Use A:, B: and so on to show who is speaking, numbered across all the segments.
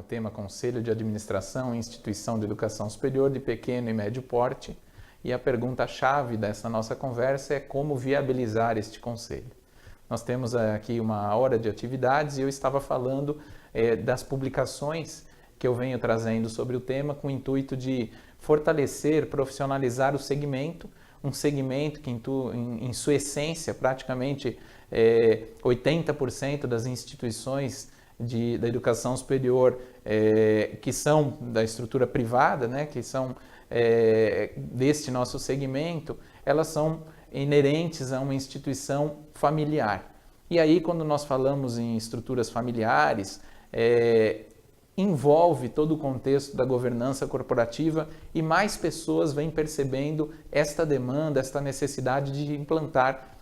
A: tema Conselho de Administração e Instituição de Educação Superior de Pequeno e Médio Porte, e a pergunta-chave dessa nossa conversa é como viabilizar este conselho. Nós temos aqui uma hora de atividades e eu estava falando das publicações que eu venho trazendo sobre o tema com o intuito de fortalecer, profissionalizar o segmento, um segmento que em sua essência praticamente 80% das instituições da educação superior que são da estrutura privada, né, que são deste nosso segmento, elas são inerentes a uma instituição familiar. E aí, quando nós falamos em estruturas familiares, envolve todo o contexto da governança corporativa e mais pessoas vêm percebendo esta demanda, esta necessidade de implantar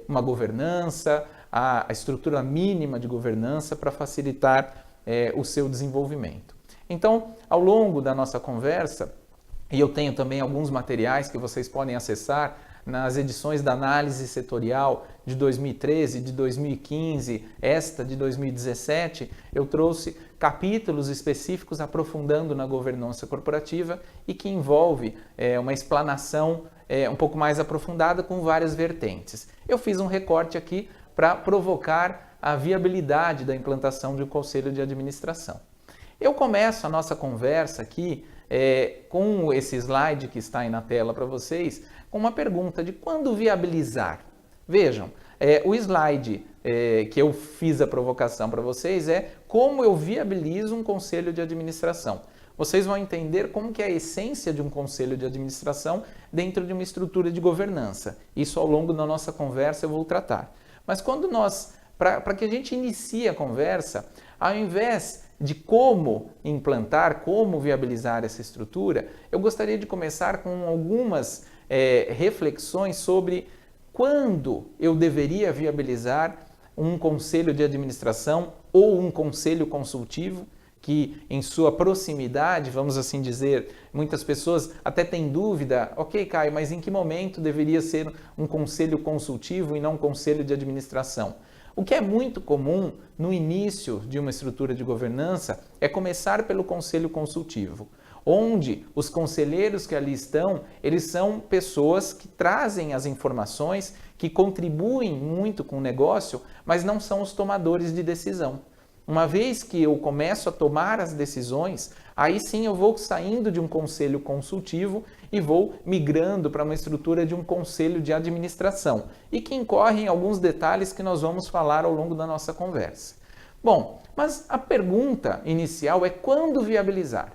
A: uma governança, a estrutura mínima de governança para facilitar o seu desenvolvimento. Então, ao longo da nossa conversa, e eu tenho também alguns materiais que vocês podem acessar nas edições da análise setorial de 2013, de 2015, esta de 2017, eu trouxe capítulos específicos aprofundando na governança corporativa e que envolve uma explanação um pouco mais aprofundada com várias vertentes. Eu fiz um recorte aqui para provocar a viabilidade da implantação de um conselho de administração. Eu começo a nossa conversa aqui com esse slide que está aí na tela para vocês, com uma pergunta de quando viabilizar. Vejam, o slide que eu fiz a provocação para vocês é como eu viabilizo um conselho de administração. Vocês vão entender como que é a essência de um conselho de administração dentro de uma estrutura de governança. Isso ao longo da nossa conversa eu vou tratar. Mas quando para que a gente inicie a conversa, ao invés de como implantar, como viabilizar essa estrutura, eu gostaria de começar com algumas reflexões sobre quando eu deveria viabilizar um conselho de administração ou um conselho consultivo, que em sua proximidade, vamos assim dizer, muitas pessoas até têm dúvida, ok, Caio, mas em que momento deveria ser um conselho consultivo e não um conselho de administração? O que é muito comum no início de uma estrutura de governança é começar pelo conselho consultivo, onde os conselheiros que ali estão, eles são pessoas que trazem as informações, que contribuem muito com o negócio, mas não são os tomadores de decisão. Uma vez que eu começo a tomar as decisões, aí sim eu vou saindo de um conselho consultivo e vou migrando para uma estrutura de um conselho de administração e que incorre em alguns detalhes que nós vamos falar ao longo da nossa conversa. Bom, mas a pergunta inicial é quando viabilizar?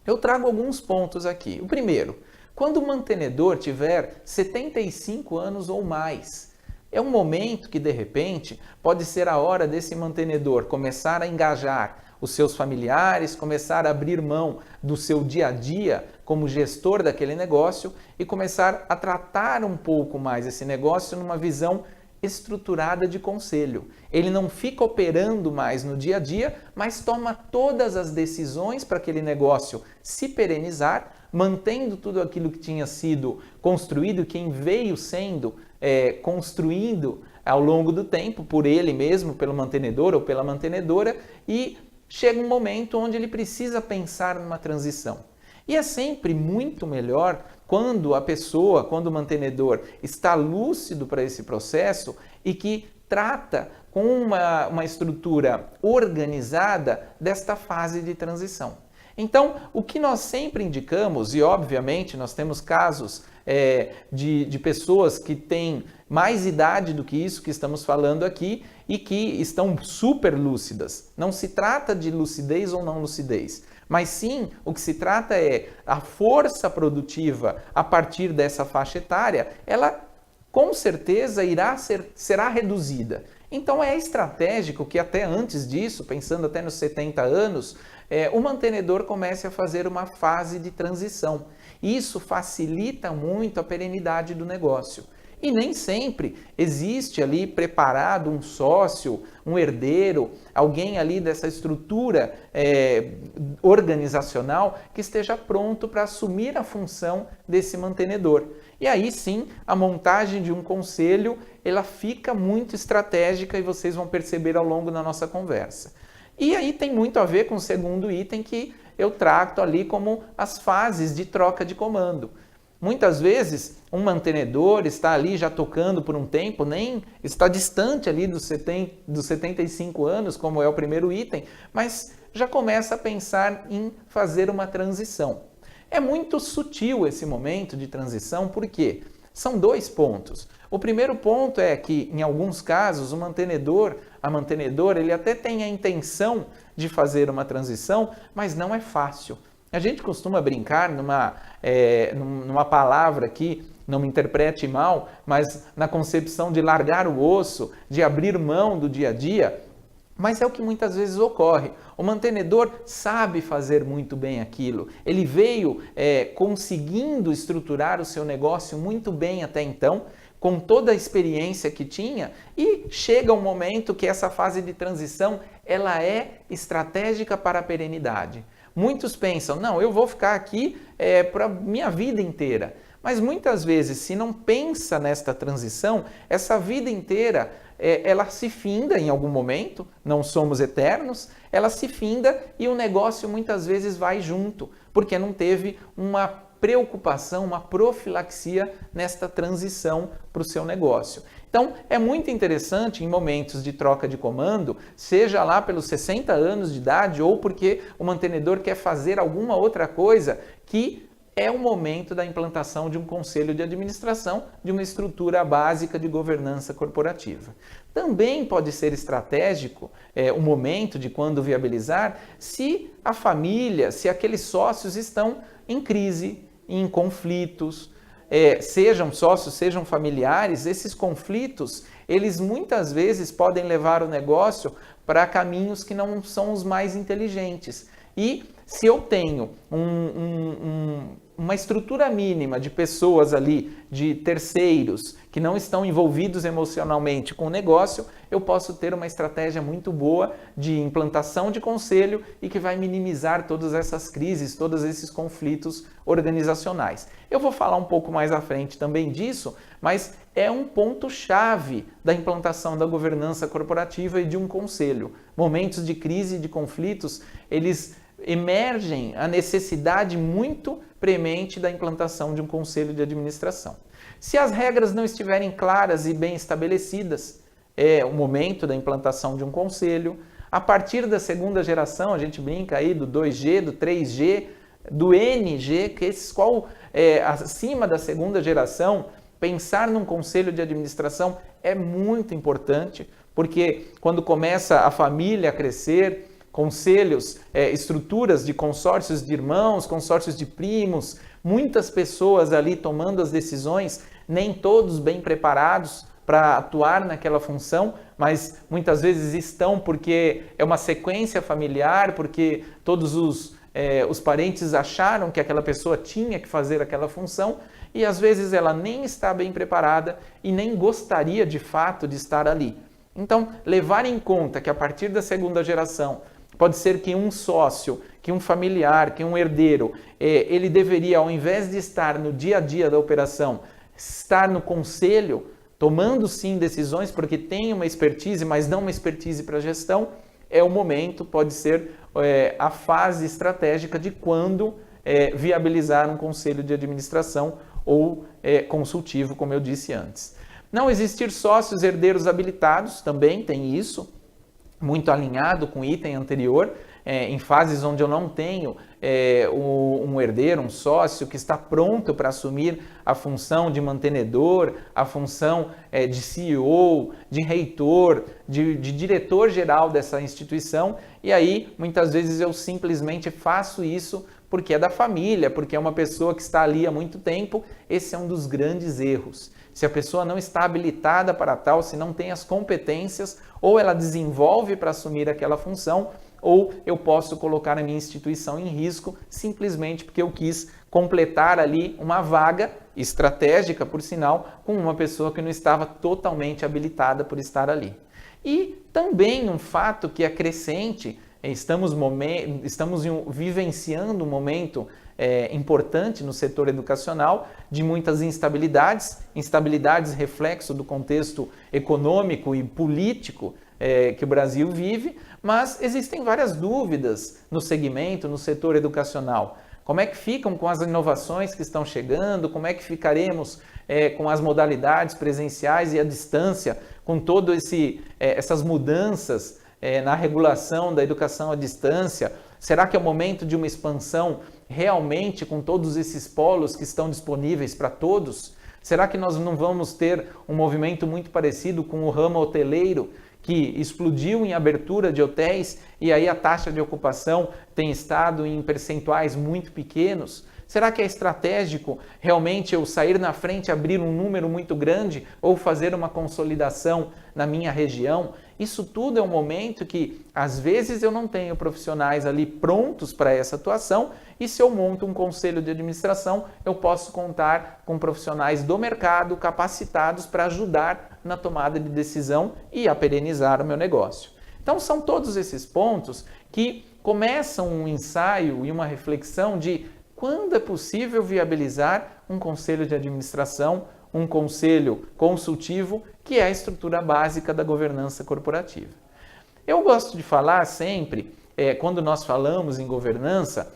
A: Eu trago alguns pontos aqui. O primeiro, quando o mantenedor tiver 75 anos ou mais, é um momento que, de repente, pode ser a hora desse mantenedor começar a engajar os seus familiares, começar a abrir mão do seu dia a dia como gestor daquele negócio e começar a tratar um pouco mais esse negócio numa visão estruturada de conselho. Ele não fica operando mais no dia a dia, mas toma todas as decisões para aquele negócio se perenizar, mantendo tudo aquilo que tinha sido construído, quem veio sendo construindo ao longo do tempo, por ele mesmo, pelo mantenedor ou pela mantenedora, e chega um momento onde ele precisa pensar numa transição. E é sempre muito melhor quando a pessoa, quando o mantenedor está lúcido para esse processo e que trata com uma estrutura organizada desta fase de transição. Então, o que nós sempre indicamos, e obviamente nós temos casos de pessoas que têm mais idade do que isso que estamos falando aqui e que estão super lúcidas. Não se trata de lucidez ou não lucidez, mas sim o que se trata é a força produtiva a partir dessa faixa etária, ela com certeza será reduzida. Então é estratégico que até antes disso, pensando até nos 70 anos, o mantenedor comece a fazer uma fase de transição. Isso facilita muito a perenidade do negócio. E nem sempre existe ali preparado um sócio, um herdeiro, alguém ali dessa estrutura organizacional que esteja pronto para assumir a função desse mantenedor. E aí sim, a montagem de um conselho, ela fica muito estratégica e vocês vão perceber ao longo da nossa conversa. E aí tem muito a ver com o segundo item que eu trato ali como as fases de troca de comando. Muitas vezes, um mantenedor está ali já tocando por um tempo, nem está distante ali dos 75 anos, como é o primeiro item, mas já começa a pensar em fazer uma transição. É muito sutil esse momento de transição, porque são dois pontos. O primeiro ponto é que, em alguns casos, a mantenedora, ele até tem a intenção de fazer uma transição, mas não é fácil. A gente costuma brincar numa palavra que, não me interprete mal, mas na concepção de largar o osso, de abrir mão do dia a dia, mas é o que muitas vezes ocorre. O mantenedor sabe fazer muito bem aquilo. Ele veio conseguindo estruturar o seu negócio muito bem até então, com toda a experiência que tinha, e chega um momento que essa fase de transição ela é estratégica para a perenidade. Muitos pensam, não, eu vou ficar aqui para a minha vida inteira. Mas muitas vezes, se não pensa nesta transição, essa vida inteira ela se finda em algum momento, não somos eternos, ela se finda e o negócio muitas vezes vai junto, porque não teve uma preocupação, uma profilaxia nesta transição para o seu negócio. Então, é muito interessante em momentos de troca de comando, seja lá pelos 60 anos de idade ou porque o mantenedor quer fazer alguma outra coisa, que é o momento da implantação de um conselho de administração, de uma estrutura básica de governança corporativa. Também pode ser estratégico o momento de quando viabilizar, se a família, se aqueles sócios estão em crise, em conflitos, sejam sócios, sejam familiares, esses conflitos, eles muitas vezes podem levar o negócio para caminhos que não são os mais inteligentes. E se eu tenho uma estrutura mínima de pessoas ali, de terceiros, que não estão envolvidos emocionalmente com o negócio, eu posso ter uma estratégia muito boa de implantação de conselho e que vai minimizar todas essas crises, todos esses conflitos organizacionais. Eu vou falar um pouco mais à frente também disso, mas é um ponto-chave da implantação da governança corporativa e de um conselho. Momentos de crise e de conflitos, eles emergem a necessidade muito premente da implantação de um conselho de administração. Se as regras não estiverem claras e bem estabelecidas, é o momento da implantação de um conselho. A partir da segunda geração, a gente brinca aí do 2G, do 3G, do NG, que acima da segunda geração, pensar num conselho de administração é muito importante, porque quando começa a família a crescer, conselhos, estruturas de consórcios de irmãos, consórcios de primos, muitas pessoas ali tomando as decisões, nem todos bem preparados para atuar naquela função, mas muitas vezes estão porque é uma sequência familiar, porque todos os parentes acharam que aquela pessoa tinha que fazer aquela função e às vezes ela nem está bem preparada e nem gostaria de fato de estar ali. Então, levar em conta que a partir da segunda geração, pode ser que um sócio, que um familiar, que um herdeiro, ele deveria, ao invés de estar no dia a dia da operação, estar no conselho, tomando sim decisões, porque tem uma expertise, mas não uma expertise para gestão, é o momento, pode ser a fase estratégica de quando viabilizar um conselho de administração ou consultivo, como eu disse antes. Não existir sócios herdeiros habilitados, também tem isso, muito alinhado com o item anterior, em fases onde eu não tenho um herdeiro, um sócio que está pronto para assumir a função de mantenedor, a função de CEO, de reitor, de diretor-geral dessa instituição, e aí muitas vezes eu simplesmente faço isso porque é da família, porque é uma pessoa que está ali há muito tempo. Esse é um dos grandes erros. Se a pessoa não está habilitada para tal, se não tem as competências, ou ela desenvolve para assumir aquela função, ou eu posso colocar a minha instituição em risco simplesmente porque eu quis completar ali uma vaga estratégica, por sinal, com uma pessoa que não estava totalmente habilitada por estar ali. E também um fato que é crescente, estamos vivenciando um momento importante no setor educacional, de muitas instabilidades reflexo do contexto econômico e político que o Brasil vive, mas existem várias dúvidas no segmento, no setor educacional. Como é que ficam com as inovações que estão chegando? Como é que ficaremos com as modalidades presenciais e à distância, com todas essas mudanças na regulação da educação à distância? Será que é o momento de uma expansão realmente com todos esses polos que estão disponíveis para todos? Será que nós não vamos ter um movimento muito parecido com o ramo hoteleiro, que explodiu em abertura de hotéis e aí a taxa de ocupação tem estado em percentuais muito pequenos? Será que é estratégico realmente eu sair na frente, abrir um número muito grande ou fazer uma consolidação na minha região? Isso tudo é um momento que, às vezes, eu não tenho profissionais ali prontos para essa atuação e se eu monto um conselho de administração, eu posso contar com profissionais do mercado capacitados para ajudar na tomada de decisão e a perenizar o meu negócio. Então, são todos esses pontos que começam um ensaio e uma reflexão de quando é possível viabilizar um conselho de administração, um conselho consultivo, que é a estrutura básica da governança corporativa. Eu gosto de falar sempre, quando nós falamos em governança,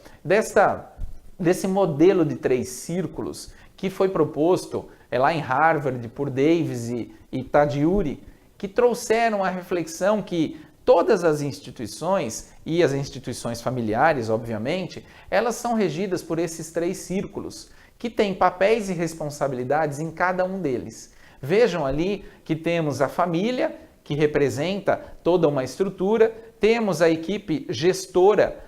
A: desse modelo de 3 círculos que foi proposto lá em Harvard por Davis e Tadiuri, que trouxeram a reflexão que todas as instituições, e as instituições familiares, obviamente, elas são regidas por esses 3 círculos, que têm papéis e responsabilidades em cada um deles. Vejam ali que temos a família, que representa toda uma estrutura, temos a equipe gestora,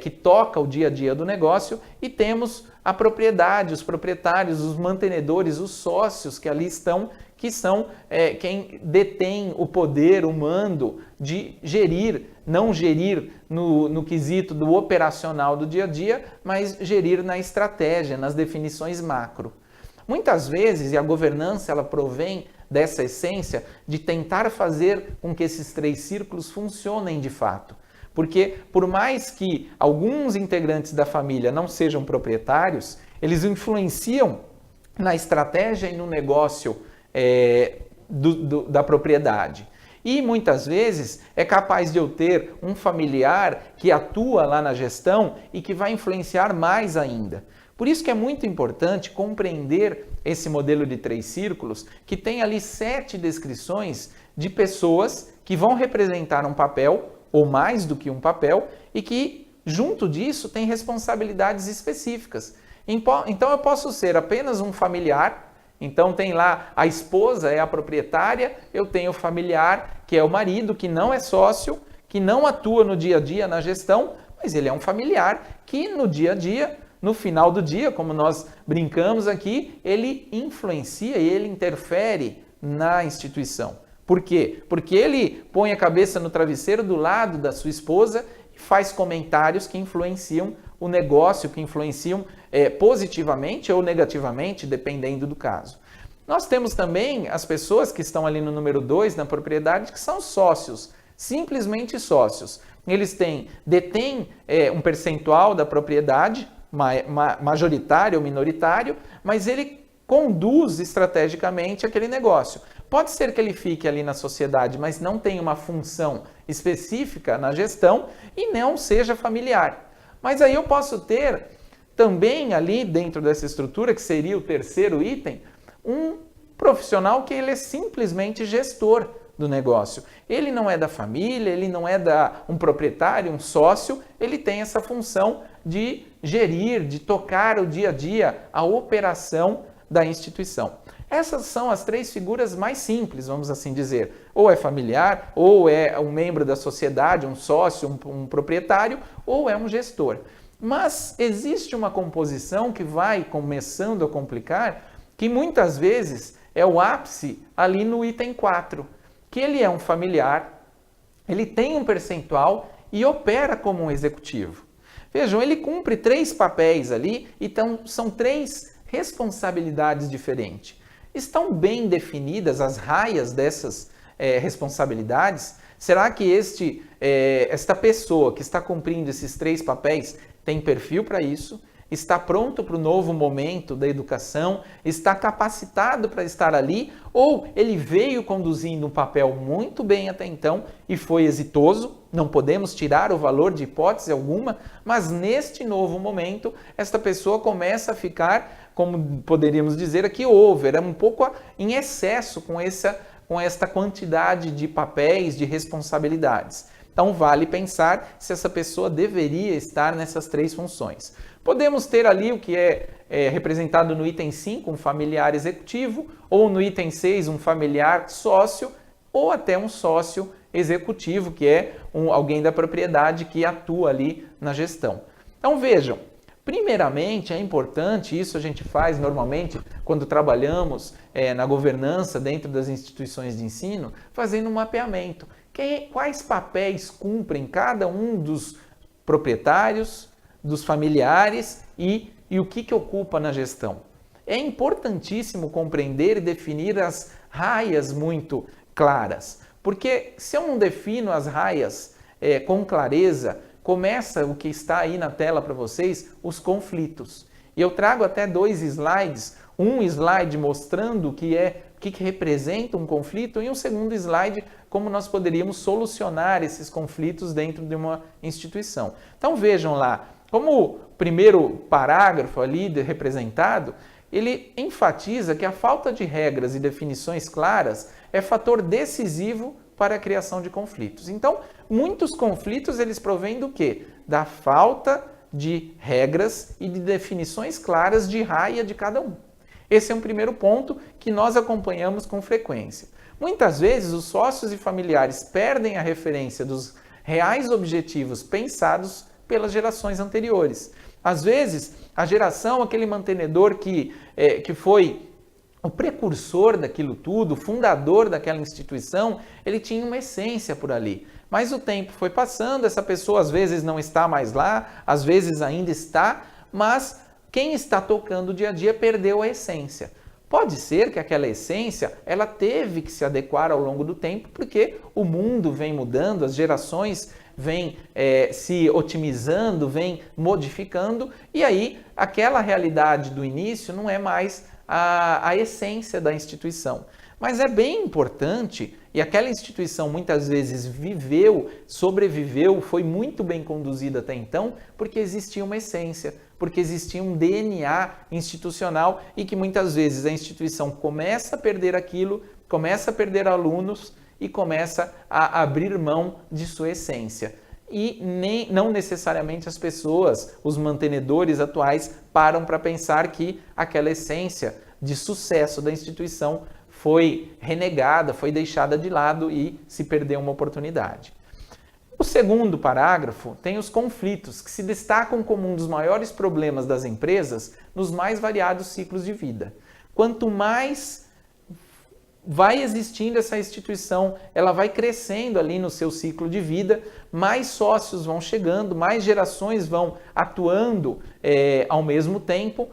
A: que toca o dia a dia do negócio, e temos a propriedade, os proprietários, os mantenedores, os sócios que ali estão, que são quem detém o poder, o mando de gerir, não gerir no quesito do operacional do dia a dia, mas gerir na estratégia, nas definições macro. Muitas vezes, e a governança ela provém dessa essência de tentar fazer com que esses 3 círculos funcionem de fato. Porque por mais que alguns integrantes da família não sejam proprietários, eles influenciam na estratégia e no negócio da propriedade. E muitas vezes é capaz de eu ter um familiar que atua lá na gestão e que vai influenciar mais ainda. Por isso que é muito importante compreender esse modelo de 3 círculos, que tem ali 7 descrições de pessoas que vão representar um papel, ou mais do que um papel, e que, junto disso, tem responsabilidades específicas. Então, eu posso ser apenas um familiar. Então tem lá a esposa é a proprietária, eu tenho o familiar, que é o marido, que não é sócio, que não atua no dia a dia na gestão, mas ele é um familiar que no dia a dia, no final do dia, como nós brincamos aqui, ele influencia e ele interfere na instituição. Por quê? Porque ele põe a cabeça no travesseiro do lado da sua esposa e faz comentários que influenciam o negócio, que influenciam positivamente ou negativamente, dependendo do caso. Nós temos também as pessoas que estão ali no número 2, na propriedade, que são sócios, simplesmente sócios. Eles detêm um percentual da propriedade, majoritário ou minoritário, mas ele conduz estrategicamente aquele negócio. Pode ser que ele fique ali na sociedade, mas não tenha uma função específica na gestão e não seja familiar. Mas aí eu posso ter também ali dentro dessa estrutura, que seria o 3º item, um profissional que ele é simplesmente gestor do negócio. Ele não é da família, ele não é um proprietário, um sócio, ele tem essa função de gerir, de tocar o dia a dia, a operação da instituição. Essas são as 3 figuras mais simples, vamos assim dizer. Ou é familiar, ou é um membro da sociedade, um sócio, um proprietário, ou é um gestor. Mas existe uma composição que vai começando a complicar, que muitas vezes é o ápice ali no item 4, que ele é um familiar, ele tem um percentual e opera como um executivo. Vejam, ele cumpre 3 papéis ali, então são 3 responsabilidades diferentes. Estão bem definidas as raias dessas responsabilidades? Será que esta pessoa que está cumprindo esses 3 papéis tem perfil para isso? está pronto para o novo momento da educação, está capacitado para estar ali, ou ele veio conduzindo um papel muito bem até então e foi exitoso, não podemos tirar o valor de hipótese alguma, mas neste novo momento, esta pessoa começa a ficar, como poderíamos dizer aqui, over, é um pouco em excesso com esta quantidade de papéis, de responsabilidades. Então, vale pensar se essa pessoa deveria estar nessas 3 funções. Podemos ter ali o que é representado no item 5, um familiar executivo, ou no item 6, um familiar sócio, ou até um sócio executivo, que é alguém da propriedade que atua ali na gestão. Então, vejam, primeiramente é importante, isso a gente faz normalmente quando trabalhamos na governança dentro das instituições de ensino, fazendo um mapeamento. Quais papéis cumprem cada um dos proprietários, dos familiares e o que ocupa na gestão. É importantíssimo compreender e definir as raias muito claras, porque se eu não defino as raias com clareza, começa o que está aí na tela para vocês, os conflitos. E eu trago até 2 slides, um slide mostrando o que representa um conflito e um segundo slide como nós poderíamos solucionar esses conflitos dentro de uma instituição. Então vejam lá, como o primeiro parágrafo ali representado, ele enfatiza que a falta de regras e definições claras é fator decisivo para a criação de conflitos. Então, muitos conflitos eles provêm do quê? Da falta de regras e de definições claras de raia de cada um. Esse é um primeiro ponto que nós acompanhamos com frequência. Muitas vezes os sócios e familiares perdem a referência dos reais objetivos pensados pelas gerações anteriores. Às vezes, a geração, aquele mantenedor que foi o precursor daquilo tudo, o fundador daquela instituição, ele tinha uma essência por ali. Mas o tempo foi passando, essa pessoa às vezes não está mais lá, às vezes ainda está, mas quem está tocando o dia a dia perdeu a essência. Pode ser que aquela essência ela teve que se adequar ao longo do tempo, porque o mundo vem mudando, as gerações vêm se otimizando, vêm modificando, e aí aquela realidade do início não é mais a essência da instituição. Mas é bem importante, e aquela instituição muitas vezes viveu, sobreviveu, foi muito bem conduzida até então, porque existia uma essência, porque existia um DNA institucional e que muitas vezes a instituição começa a perder aquilo, começa a perder alunos e começa a abrir mão de sua essência. E não necessariamente as pessoas, os mantenedores atuais, param para pensar que aquela essência de sucesso da instituição foi renegada, foi deixada de lado e se perdeu uma oportunidade. O segundo parágrafo tem os conflitos, que se destacam como um dos maiores problemas das empresas nos mais variados ciclos de vida. Quanto mais vai existindo essa instituição, ela vai crescendo ali no seu ciclo de vida, mais sócios vão chegando, mais gerações vão atuando ao mesmo tempo.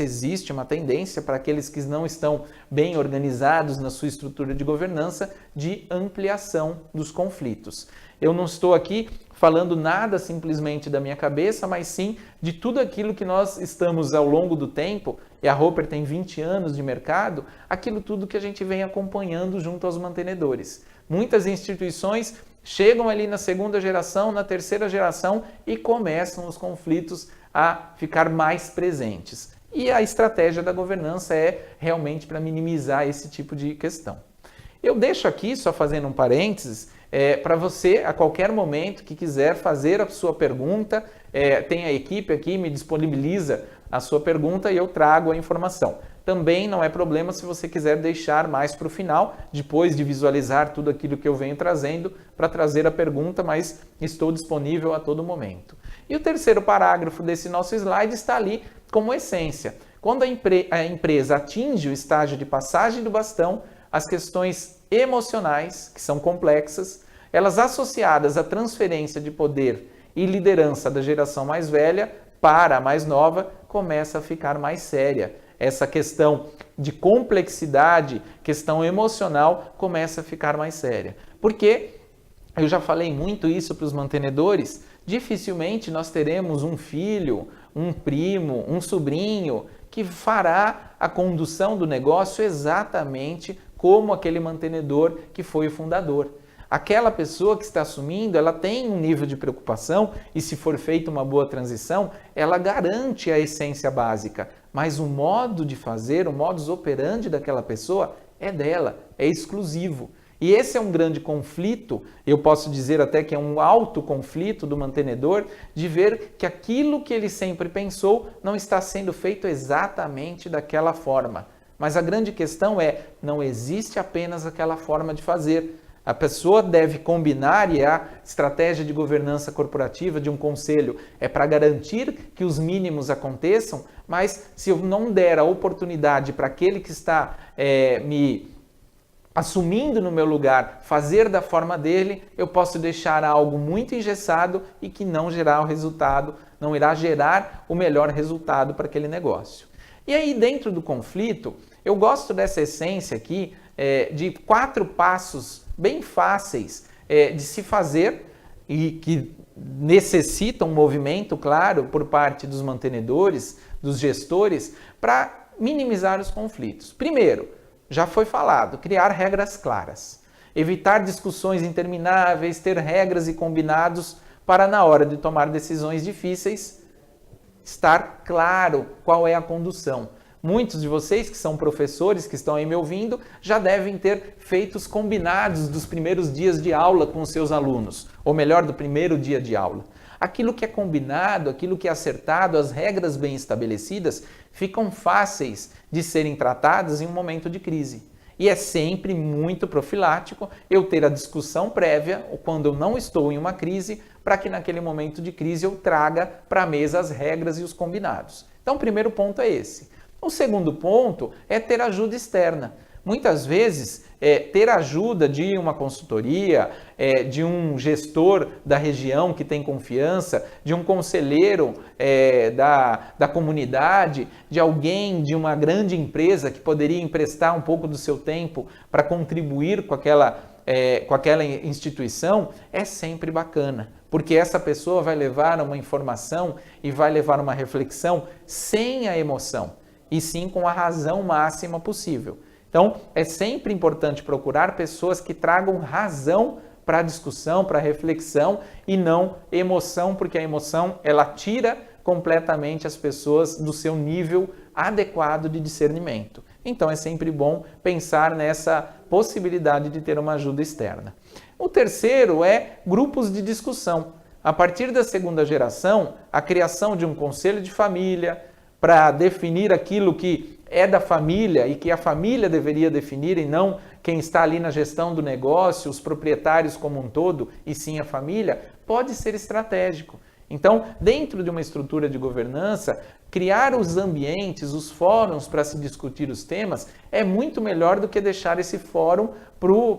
A: Existe uma tendência para aqueles que não estão bem organizados na sua estrutura de governança de ampliação dos conflitos. Eu não estou aqui falando nada simplesmente da minha cabeça, mas sim de tudo aquilo que nós estamos ao longo do tempo, e a Roper tem 20 anos de mercado, aquilo tudo que a gente vem acompanhando junto aos mantenedores. Muitas instituições chegam ali na segunda geração, na terceira geração e começam os conflitos a ficar mais presentes. E a estratégia da governança é realmente para minimizar esse tipo de questão. Eu deixo aqui, só fazendo um parênteses, para você, a qualquer momento que quiser fazer a sua pergunta, tem a equipe aqui, me disponibiliza a sua pergunta e eu trago a informação. Também não é problema se você quiser deixar mais para o final, depois de visualizar tudo aquilo que eu venho trazendo, para trazer a pergunta, mas estou disponível a todo momento. E o terceiro parágrafo desse nosso slide está ali como essência. Quando a empresa atinge o estágio de passagem do bastão, as questões emocionais, que são complexas, elas associadas à transferência de poder e liderança da geração mais velha para a mais nova, começa a ficar mais séria. Essa questão de complexidade, questão emocional, começa a ficar mais séria. Porque, eu já falei muito isso para os mantenedores, dificilmente nós teremos um filho, um primo, um sobrinho, que fará a condução do negócio exatamente como aquele mantenedor que foi o fundador. Aquela pessoa que está assumindo, ela tem um nível de preocupação e se for feita uma boa transição, ela garante a essência básica, mas o modo de fazer, o modus operandi daquela pessoa é dela, é exclusivo. E esse é um grande conflito, eu posso dizer até que é um alto conflito do mantenedor, de ver que aquilo que ele sempre pensou não está sendo feito exatamente daquela forma. Mas a grande questão é, não existe apenas aquela forma de fazer. A pessoa deve combinar, e a estratégia de governança corporativa de um conselho é para garantir que os mínimos aconteçam, mas se eu não der a oportunidade para aquele que está me assumindo no meu lugar, fazer da forma dele, eu posso deixar algo muito engessado e que não gerar o resultado, não irá gerar o melhor resultado para aquele negócio. E aí, dentro do conflito, eu gosto dessa essência aqui de 4 passos bem fáceis de se fazer e que necessitam um movimento, claro, por parte dos mantenedores, dos gestores, para minimizar os conflitos. Primeiro, já foi falado, criar regras claras, evitar discussões intermináveis, ter regras e combinados para, na hora de tomar decisões difíceis, estar claro qual é a condução. Muitos de vocês que são professores, que estão aí me ouvindo, já devem ter feito os combinados dos primeiros dias de aula com os seus alunos, ou melhor, do primeiro dia de aula. Aquilo que é combinado, aquilo que é acertado, as regras bem estabelecidas, ficam fáceis de serem tratadas em um momento de crise. E é sempre muito profilático eu ter a discussão prévia, ou quando eu não estou em uma crise, para que naquele momento de crise eu traga para a mesa as regras e os combinados. Então, o primeiro ponto é esse. O segundo ponto é ter ajuda externa. Muitas vezes, ter ajuda de uma consultoria, de um gestor da região que tem confiança, de um conselheiro da comunidade, de alguém de uma grande empresa que poderia emprestar um pouco do seu tempo para contribuir com aquela instituição, é sempre bacana. Porque essa pessoa vai levar uma informação e vai levar uma reflexão sem a emoção, e sim com a razão máxima possível. Então, é sempre importante procurar pessoas que tragam razão para a discussão, para a reflexão e não emoção, porque a emoção ela tira completamente as pessoas do seu nível adequado de discernimento. Então, é sempre bom pensar nessa possibilidade de ter uma ajuda externa. O terceiro é grupos de discussão. A partir da segunda geração, a criação de um conselho de família para definir aquilo que é da família e que a família deveria definir e não quem está ali na gestão do negócio, os proprietários como um todo, e sim a família, pode ser estratégico. Então, dentro de uma estrutura de governança, criar os ambientes, os fóruns para se discutir os temas é muito melhor do que deixar esse fórum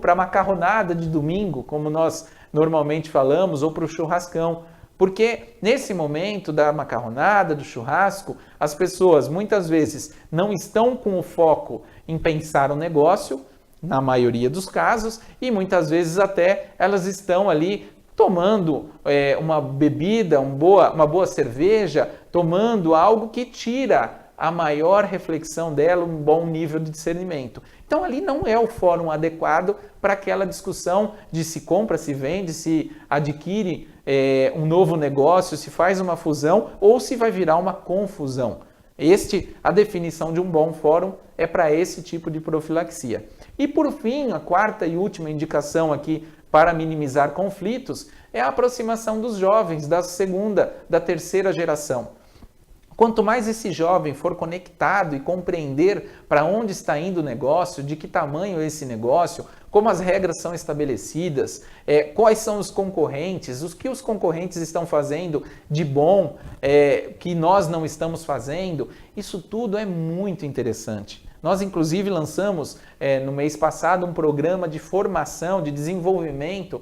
A: para a macarronada de domingo, como nós normalmente falamos, ou para o churrascão. Porque nesse momento da macarronada, do churrasco, as pessoas muitas vezes não estão com o foco em pensar o negócio, na maioria dos casos, e muitas vezes até elas estão ali tomando uma bebida, uma boa cerveja, tomando algo que tira a maior reflexão dela, um bom nível de discernimento. Então ali não é o fórum adequado para aquela discussão de se compra, se vende, se adquire um novo negócio, se faz uma fusão ou se vai virar uma confusão. A definição de um bom fórum é para esse tipo de profilaxia. E por fim, a quarta e última indicação aqui para minimizar conflitos é a aproximação dos jovens da segunda, da terceira geração. Quanto mais esse jovem for conectado e compreender para onde está indo o negócio, de que tamanho é esse negócio, como as regras são estabelecidas, quais são os concorrentes, o que os concorrentes estão fazendo de bom, que nós não estamos fazendo, isso tudo é muito interessante. Nós, inclusive, lançamos no mês passado um programa de formação, de desenvolvimento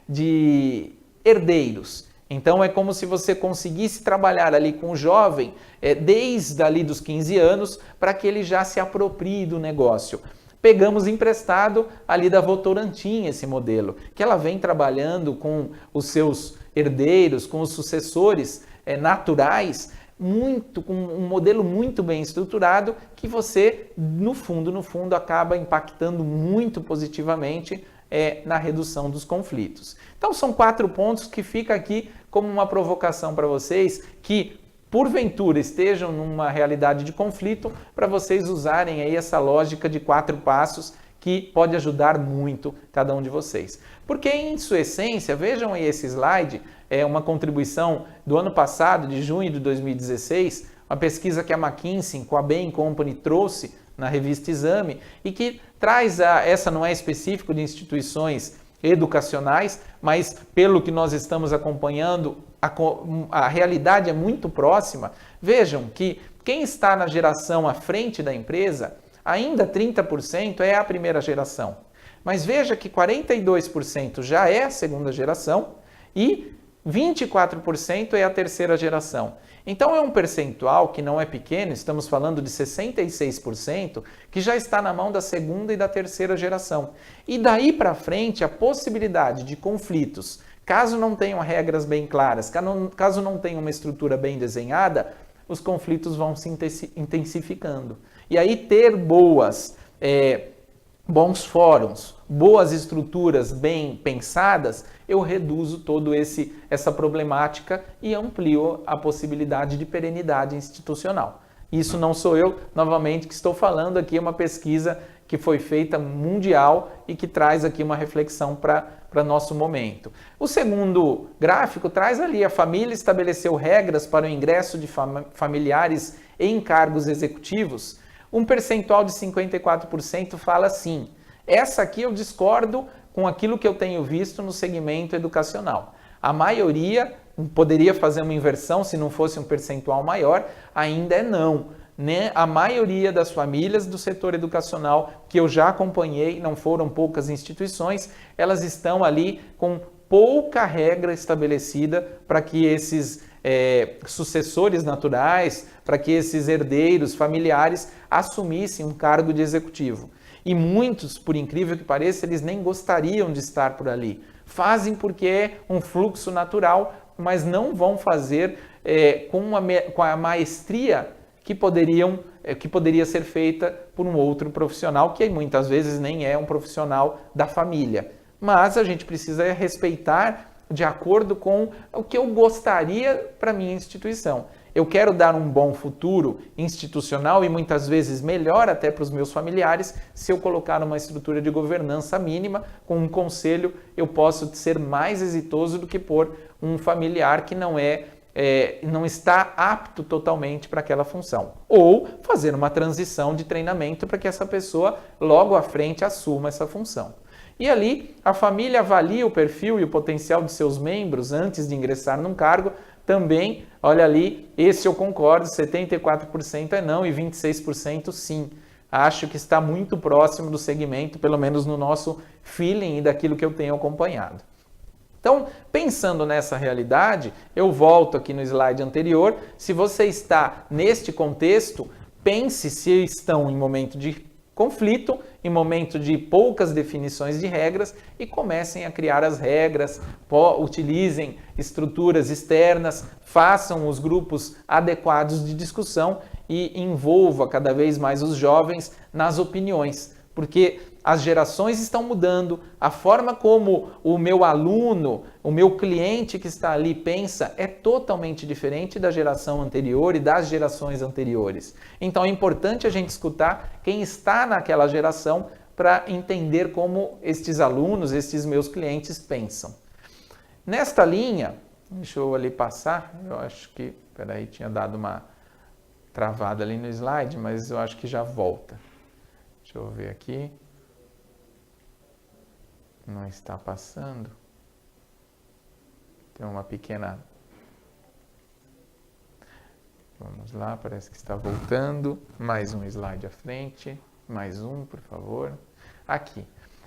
A: de herdeiros. Então, é como se você conseguisse trabalhar ali com o jovem desde ali dos 15 anos para que ele já se aproprie do negócio. Pegamos emprestado ali da Votorantim esse modelo, que ela vem trabalhando com os seus herdeiros, com os sucessores naturais, com um modelo muito bem estruturado, que você, no fundo, acaba impactando muito positivamente na redução dos conflitos. Então, são 4 pontos que fica aqui como uma provocação para vocês que, porventura, estejam numa realidade de conflito, para vocês usarem aí essa lógica de 4 passos que pode ajudar muito cada um de vocês. Porque, em sua essência, vejam aí esse slide, é uma contribuição do ano passado, de junho de 2016, uma pesquisa que a McKinsey, com a Bain Company, trouxe na revista Exame, e que traz, essa não é específico de instituições educacionais, mas pelo que nós estamos acompanhando, a realidade é muito próxima. Vejam que quem está na geração à frente da empresa, ainda 30% é a primeira geração. Mas veja que 42% já é a segunda geração e 24% é a terceira geração. Então é um percentual que não é pequeno, estamos falando de 66%, que já está na mão da segunda e da terceira geração. E daí para frente, a possibilidade de conflitos, caso não tenham regras bem claras, caso não tenham uma estrutura bem desenhada, os conflitos vão se intensificando. E aí ter bons fóruns, boas estruturas bem pensadas, eu reduzo toda essa problemática e amplio a possibilidade de perenidade institucional. Isso não sou eu, novamente, que estou falando aqui, é uma pesquisa que foi feita mundial e que traz aqui uma reflexão para nosso momento. O segundo gráfico traz ali: a família estabeleceu regras para o ingresso de familiares em cargos executivos. Um percentual de 54% fala assim. Essa aqui eu discordo com aquilo que eu tenho visto no segmento educacional. A maioria, poderia fazer uma inversão se não fosse um percentual maior, ainda é não. Né? A maioria das famílias do setor educacional que eu já acompanhei, não foram poucas instituições, elas estão ali com pouca regra estabelecida para que esses sucessores naturais, para que esses herdeiros familiares assumissem um cargo de executivo. E muitos, por incrível que pareça, eles nem gostariam de estar por ali. Fazem porque é um fluxo natural, mas não vão fazer com a maestria que poderia ser feita por um outro profissional, que muitas vezes nem é um profissional da família. Mas a gente precisa respeitar de acordo com o que eu gostaria para a minha instituição. Eu quero dar um bom futuro institucional e muitas vezes melhor até para os meus familiares. Se eu colocar uma estrutura de governança mínima, com um conselho, eu posso ser mais exitoso do que por um familiar que não está apto totalmente para aquela função. Ou fazer uma transição de treinamento para que essa pessoa logo à frente assuma essa função. E ali, a família avalia o perfil e o potencial de seus membros antes de ingressar num cargo. Também, olha ali, esse eu concordo, 74% é não e 26% sim. Acho que está muito próximo do segmento, pelo menos no nosso feeling e daquilo que eu tenho acompanhado. Então, pensando nessa realidade, eu volto aqui no slide anterior. Se você está neste contexto, pense se estão em momento de conflito, em momento de poucas definições de regras, e comecem a criar as regras, utilizem estruturas externas, façam os grupos adequados de discussão e envolva cada vez mais os jovens nas opiniões, porque as gerações estão mudando, a forma como o meu aluno, o meu cliente que está ali pensa é totalmente diferente da geração anterior e das gerações anteriores. Então é importante a gente escutar quem está naquela geração para entender como estes alunos, estes meus clientes pensam. Nesta linha, deixa eu ali passar, eu acho que, peraí, tinha dado uma travada ali no slide, mas eu acho que já volta. Deixa eu ver aqui. Não está passando. Tem uma pequena... Vamos lá, parece que está voltando. Mais um slide à frente. Mais um, por favor. Aqui.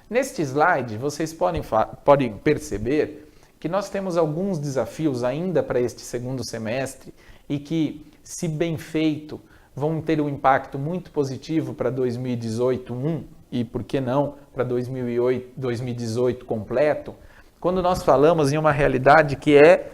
A: Neste slide, vocês podem perceber que nós temos alguns desafios ainda para este segundo semestre e que, se bem feito, vão ter um impacto muito positivo para 2018 e, por que não, para 2018 completo, quando nós falamos em uma realidade que é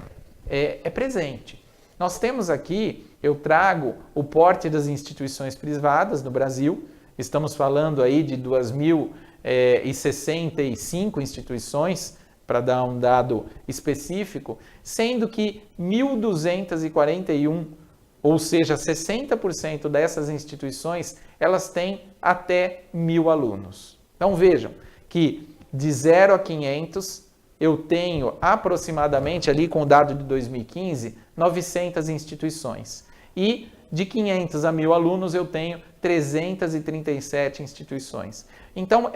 A: presente. Nós temos aqui, eu trago o porte das instituições privadas no Brasil, estamos falando aí de 2.065 instituições, para dar um dado específico, sendo que 1.241, ou seja, 60% dessas instituições, elas têm até 1.000 alunos. Então vejam que de 0 a 500, eu tenho aproximadamente, ali com o dado de 2015, 900 instituições. E de 500 a 1.000 alunos, eu tenho 337 instituições. Então,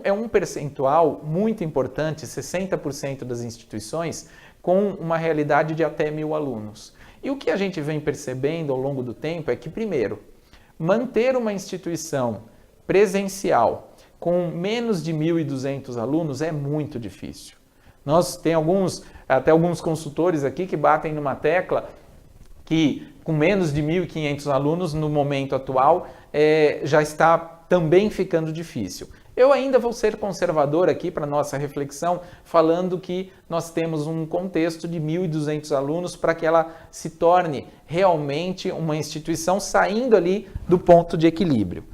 A: é um percentual muito importante, 60% das instituições, com uma realidade de até 1.000 alunos. E o que a gente vem percebendo ao longo do tempo é que, primeiro, manter uma instituição presencial com menos de 1.200 alunos é muito difícil. Nós tem até alguns consultores aqui que batem numa tecla que com menos de 1.500 alunos no momento atual já está também ficando difícil. Eu ainda vou ser conservador aqui para nossa reflexão, falando que nós temos um contexto de 1.200 alunos para que ela se torne realmente uma instituição saindo ali do ponto de equilíbrio.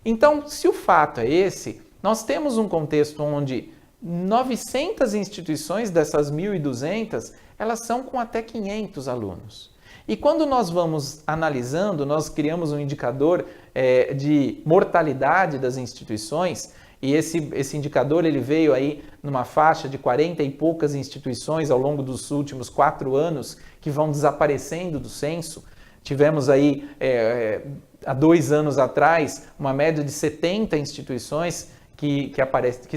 A: Então, se o fato é esse, nós temos um contexto onde 900 instituições dessas 1.200, elas são com até 500 alunos. E quando nós vamos analisando, nós criamos um indicador de mortalidade das instituições, e esse indicador ele veio aí numa faixa de 40 e poucas instituições ao longo dos últimos 4 anos que vão desaparecendo do censo. Tivemos aí, há 2 anos atrás, uma média de 70 instituições que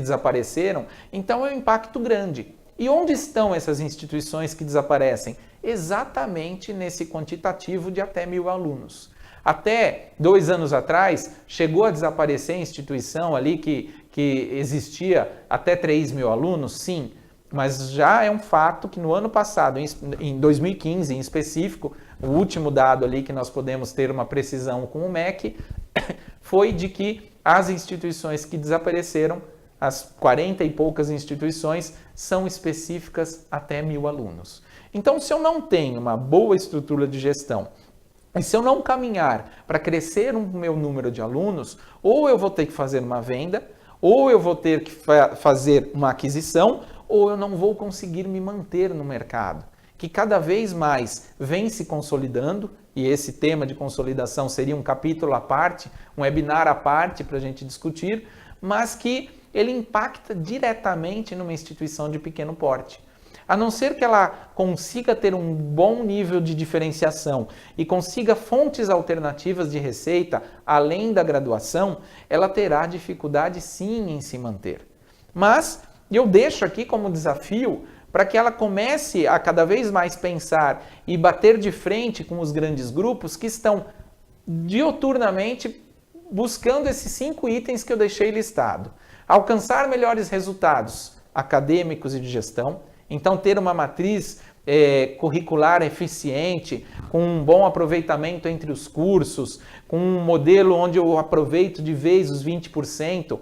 A: desapareceram, então é um impacto grande. E onde estão essas instituições que desaparecem? Exatamente nesse quantitativo de até 1.000 alunos. Até 2 anos atrás, chegou a desaparecer a instituição ali que existia até 3.000 alunos? Sim, mas já é um fato que no ano passado, em 2015 em específico, o último dado ali que nós podemos ter uma precisão com o MEC, foi de que as instituições que desapareceram, as 40 e poucas instituições, são específicas até 1.000 alunos. Então, se eu não tenho uma boa estrutura de gestão, e se eu não caminhar para crescer o meu número de alunos, ou eu vou ter que fazer uma venda, ou eu vou ter que fazer uma aquisição, ou eu não vou conseguir me manter no mercado, que cada vez mais vem se consolidando, e esse tema de consolidação seria um capítulo à parte, um webinar à parte para a gente discutir, mas que ele impacta diretamente numa instituição de pequeno porte. A não ser que ela consiga ter um bom nível de diferenciação e consiga fontes alternativas de receita além da graduação, ela terá dificuldade sim em se manter. Mas eu deixo aqui como desafio para que ela comece a cada vez mais pensar e bater de frente com os grandes grupos que estão diuturnamente buscando esses 5 itens que eu deixei listado. Alcançar melhores resultados acadêmicos e de gestão, então ter uma matriz curricular eficiente, com um bom aproveitamento entre os cursos, com um modelo onde eu aproveito de vez os 20%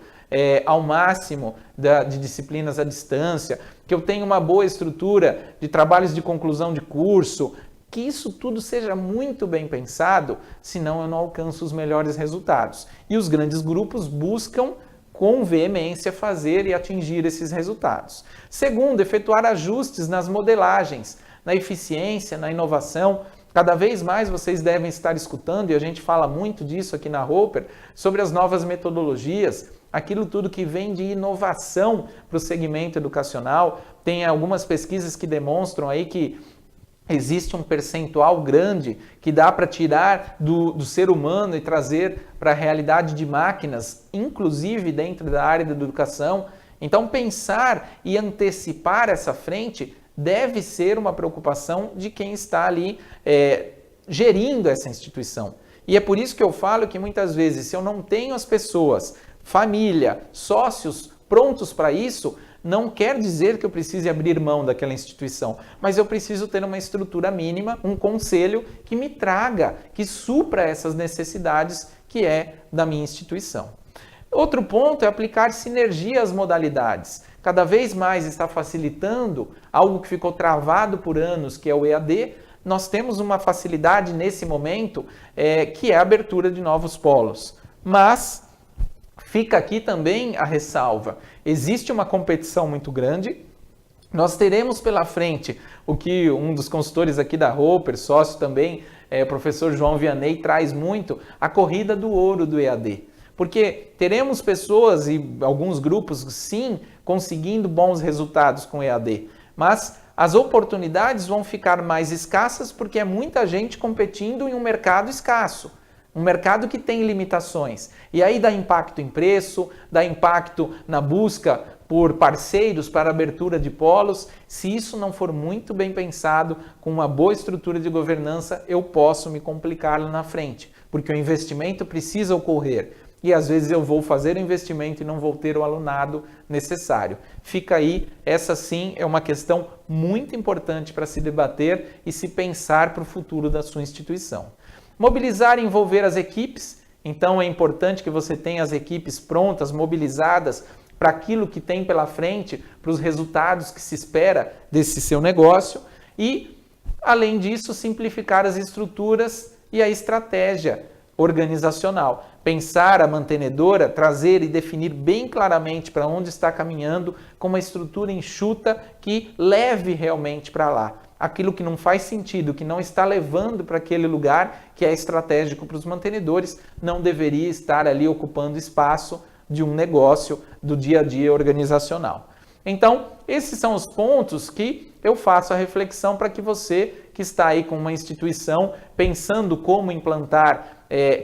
A: ao máximo de disciplinas à distância, que eu tenha uma boa estrutura de trabalhos de conclusão de curso, que isso tudo seja muito bem pensado, senão eu não alcanço os melhores resultados. E os grandes grupos buscam com veemência fazer e atingir esses resultados. Segundo, efetuar ajustes nas modelagens, na eficiência, na inovação. Cada vez mais vocês devem estar escutando, e a gente fala muito disso aqui na Roper, sobre as novas metodologias, aquilo tudo que vem de inovação para o segmento educacional. Tem algumas pesquisas que demonstram aí que existe um percentual grande que dá para tirar do ser humano e trazer para a realidade de máquinas, inclusive dentro da área da educação. Então, pensar e antecipar essa frente deve ser uma preocupação de quem está ali gerindo essa instituição. E é por isso que eu falo que muitas vezes, se eu não tenho as pessoas, família, sócios prontos para isso, não quer dizer que eu precise abrir mão daquela instituição, mas eu preciso ter uma estrutura mínima, um conselho que me traga, que supra essas necessidades que é da minha instituição. Outro ponto é aplicar sinergia às modalidades. Cada vez mais está facilitando algo que ficou travado por anos, que é o EAD, nós temos uma facilidade nesse momento, que é a abertura de novos polos. Mas fica aqui também a ressalva. Existe uma competição muito grande. Nós teremos pela frente o que um dos consultores aqui da Roper, sócio também, o professor João Vianney, traz muito, a corrida do ouro do EAD. Porque teremos pessoas e alguns grupos, sim, conseguindo bons resultados com EAD, mas as oportunidades vão ficar mais escassas porque é muita gente competindo em um mercado escasso, um mercado que tem limitações. E aí dá impacto em preço, dá impacto na busca por parceiros para abertura de polos. Se isso não for muito bem pensado, com uma boa estrutura de governança, eu posso me complicar lá na frente, porque o investimento precisa ocorrer. E às vezes eu vou fazer o investimento e não vou ter o alunado necessário. Fica aí, essa sim é uma questão muito importante para se debater e se pensar para o futuro da sua instituição. Mobilizar e envolver as equipes. Então é importante que você tenha as equipes prontas, mobilizadas para aquilo que tem pela frente, para os resultados que se espera desse seu negócio. E, além disso, simplificar as estruturas e a estratégia organizacional. Pensar a mantenedora, trazer e definir bem claramente para onde está caminhando, com uma estrutura enxuta que leve realmente para lá. Aquilo que não faz sentido, que não está levando para aquele lugar que é estratégico para os mantenedores, não deveria estar ali ocupando espaço de um negócio do dia a dia organizacional. Então, esses são os pontos que eu faço a reflexão para que você que está aí com uma instituição pensando como implantar,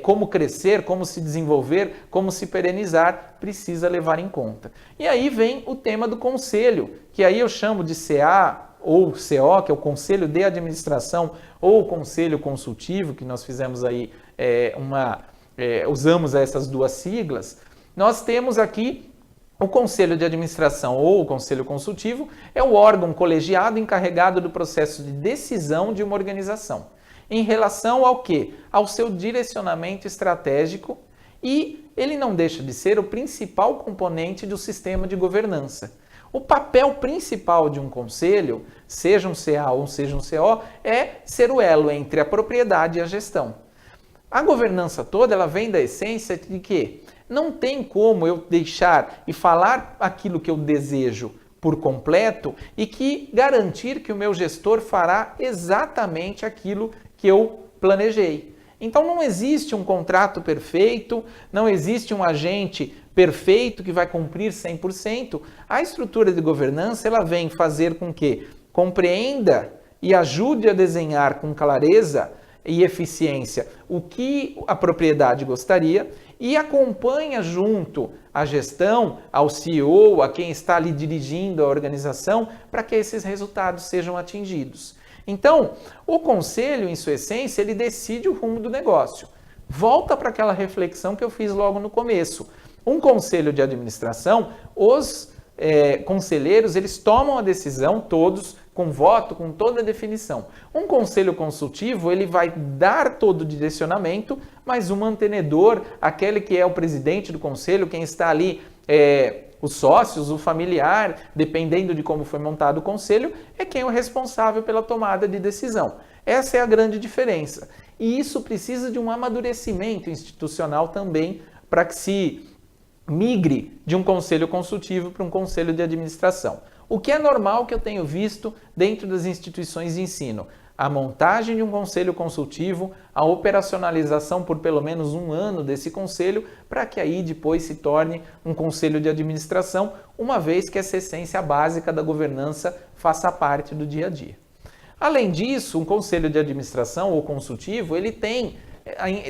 A: como crescer, como se desenvolver, como se perenizar, precisa levar em conta. E aí vem o tema do conselho, que aí eu chamo de CA ou CO, que é o Conselho de Administração, ou o Conselho Consultivo, que nós fizemos aí usamos essas duas siglas. Nós temos aqui o Conselho de Administração ou o Conselho Consultivo, é o órgão colegiado encarregado do processo de decisão de uma organização. Em relação ao quê? Ao seu direcionamento estratégico, e ele não deixa de ser o principal componente do sistema de governança. O papel principal de um conselho, seja um CA ou seja um CO, é ser o elo entre a propriedade e a gestão. A governança toda, ela vem da essência de que não tem como eu deixar e falar aquilo que eu desejo por completo e que garantir que o meu gestor fará exatamente aquilo que eu planejei. Então não existe um contrato perfeito, não existe um agente perfeito que vai cumprir 100%. A estrutura de governança, ela vem fazer com que compreenda e ajude a desenhar com clareza e eficiência o que a propriedade gostaria e acompanha junto à gestão, ao CEO, a quem está ali dirigindo a organização, para que esses resultados sejam atingidos. Então, o conselho, em sua essência, ele decide o rumo do negócio. Volta para aquela reflexão que eu fiz logo no começo. Um conselho de administração, os conselheiros, eles tomam a decisão, todos, com voto, com toda a definição. Um conselho consultivo, ele vai dar todo o direcionamento, mas o mantenedor, aquele que é o presidente do conselho, quem está ali, os sócios, o familiar, dependendo de como foi montado o conselho, é quem é o responsável pela tomada de decisão. Essa é a grande diferença. E isso precisa de um amadurecimento institucional também para que se migre de um conselho consultivo para um conselho de administração. O que é normal que eu tenho visto dentro das instituições de ensino? A montagem de um conselho consultivo, a operacionalização por pelo menos um ano desse conselho, para que aí depois se torne um conselho de administração, uma vez que essa essência básica da governança faça parte do dia a dia. Além disso, um conselho de administração ou consultivo, ele tem,